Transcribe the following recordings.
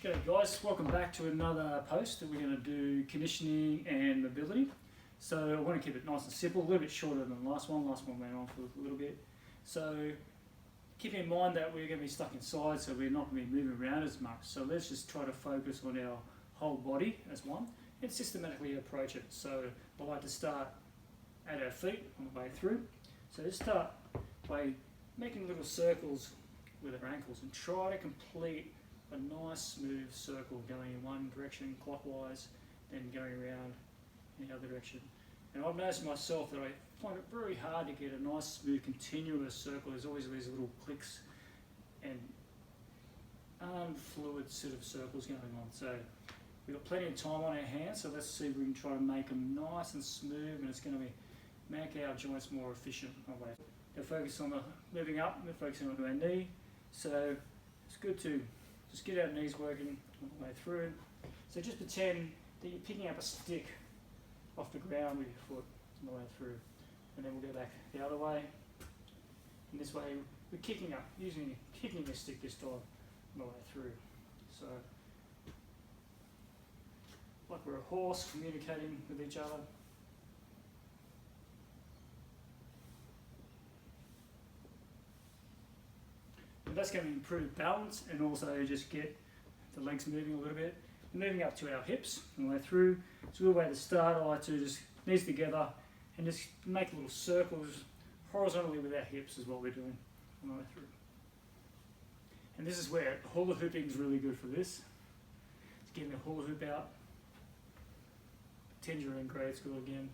G'day guys, welcome back to another post that we're going to do conditioning and mobility. So I want to keep it nice and simple, a little bit shorter than the last one. Last one went on for a little bit. So keep in mind that we're going to be stuck inside, so we're not going to be moving around as much. So let's just try to focus on our whole body as one and systematically approach it. So I like to start at our feet on the way through. So just start by making little circles with our ankles and try to complete a nice smooth circle going in one direction clockwise, then going around in the other direction. And I've noticed myself that I find it very hard to get a nice smooth continuous circle. There's always these little clicks and unfluid sort of circles going on. So we've got plenty of time on our hands, so let's see if we can try to make them nice and smooth, and it's going to make our joints more efficient. Now focus on the moving up, we're focusing on our knee. So it's good to just get our knees working all the way through. So just pretend that you're picking up a stick off the ground with your foot all the way through. And then we'll go back the other way. And this way we're kicking up, kicking the stick this time all the way through. So like we're a horse communicating with each other. And that's going to improve balance and also just get the legs moving a little bit. And moving up to our hips all the way through. It's a good way to start. I like to just knees together and just make little circles horizontally with our hips is what we're doing all the way through. And this is where hula hooping is really good for this. It's getting the hula hoop out. Pretend you're in grade school again.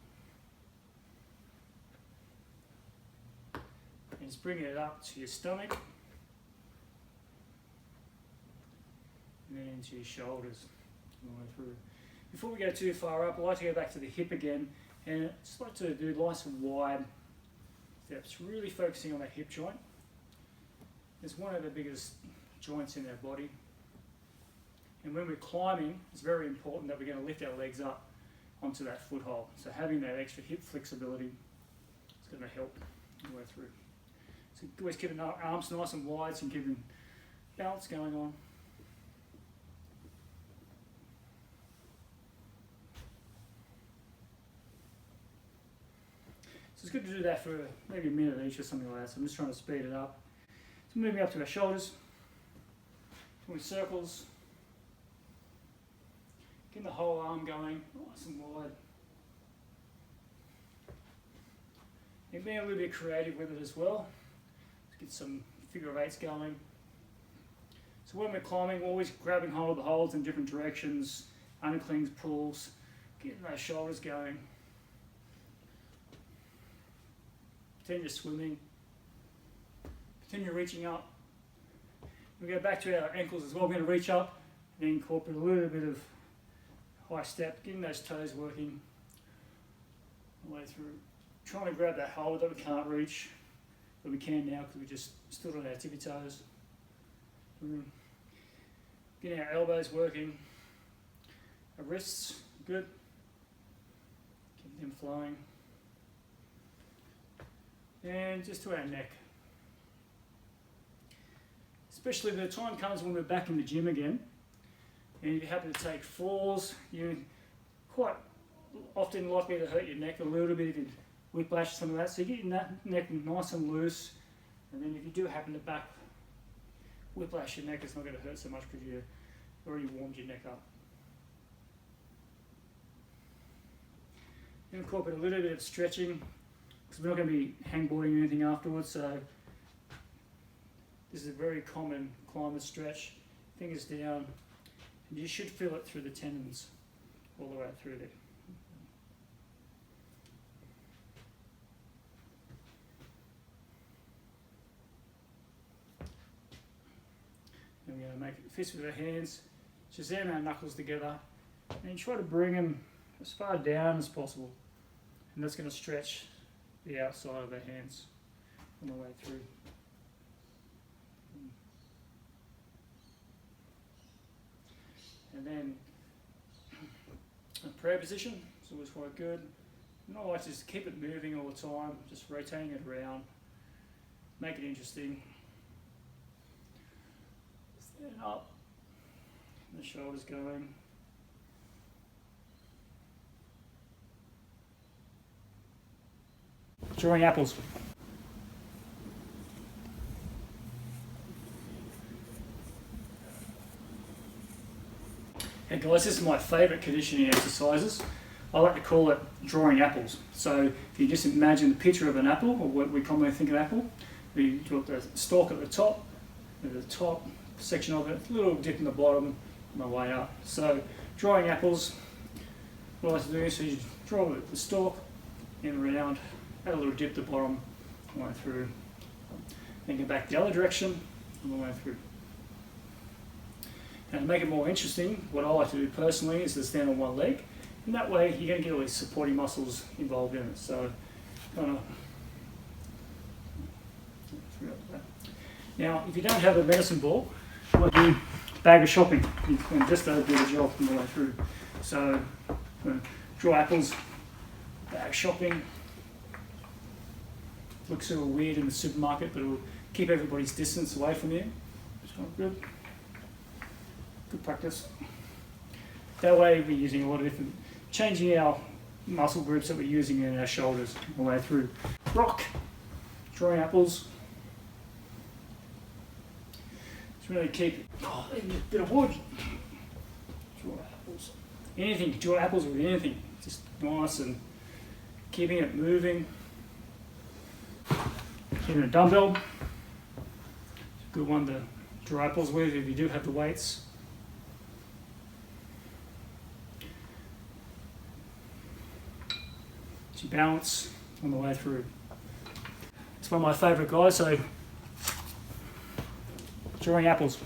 And just bringing it up to your stomach. And then into your shoulders all the way through. Before we go too far up, I like to go back to the hip again, and I just like to do nice and wide steps, really focusing on that hip joint. It's one of the biggest joints in our body. And when we're climbing, it's very important that we're going to lift our legs up onto that foothold. So having that extra hip flexibility is going to help all the way through. So always keeping our arms nice and wide, so you can keep balance going on. It's good to do that for maybe a minute each or something like that, so I'm just trying to speed it up. So moving up to our shoulders, doing circles, getting the whole arm going, nice and wide. And being a little bit creative with it as well. Let's get some figure eights going. So when we're climbing, we're always grabbing hold of the holds in different directions, underclings, pulls, getting those shoulders going. Pretend you're swimming, pretend you're reaching up. We go back to our ankles as well. We're going to reach up and incorporate a little bit of high step, getting those toes working all the way through. Trying to grab that hold that we can't reach, but we can now because we just stood on our tippy toes. Getting our elbows working, our wrists, good. Keep them flowing. And just to our neck. Especially when the time comes when we're back in the gym again, and if you happen to take falls, you're quite often likely to hurt your neck a little bit if you whiplash some of that. So you get your neck nice and loose, and then if you do happen to back whiplash your neck, it's not going to hurt so much because you've already warmed your neck up. Incorporate a little bit of stretching, because we're not going to be hangboarding or anything afterwards, so this is a very common climber stretch. Fingers down, and you should feel it through the tendons all the way through there. And we're going to make a fist with our hands, just jam our knuckles together, and try to bring them as far down as possible, and that's going to stretch the outside of the hands on the way through. And then a prayer position is always quite good. And I like to just keep it moving all the time, just rotating it around, make it interesting. Stand up, the shoulders going. Drawing apples. Hey guys, this is my favourite conditioning exercises. I like to call it drawing apples. So if you just imagine the picture of an apple, or what we commonly think of apple, we draw the stalk at the top section of it, a little dip in the bottom, on the way up. So drawing apples, what I like to do is you draw the stalk in around, add a little dip at the bottom, all the way through. Then go back the other direction, all the way through. And to make it more interesting, what I like to do personally is to stand on one leg, and that way you're going to get all these supporting muscles involved in it. So, kind of. Now, if you don't have a medicine ball, what do you bag of shopping? You can just do the job all the way through. So, draw apples, bag shopping. Looks sort of weird in the supermarket, but it will keep everybody's distance away from you. It's not good. Good practice. That way we're using a lot of different, changing our muscle groups that we're using in our shoulders all the way through. Rock, drawing apples. Just really keep, a bit of wood. Draw apples. Anything, draw apples with anything. Just nice and keeping it moving. Keeping a dumbbell. It's a good one to draw apples with if you do have the weights. So balance on the way through. It's one of my favourite guys, so drawing apples.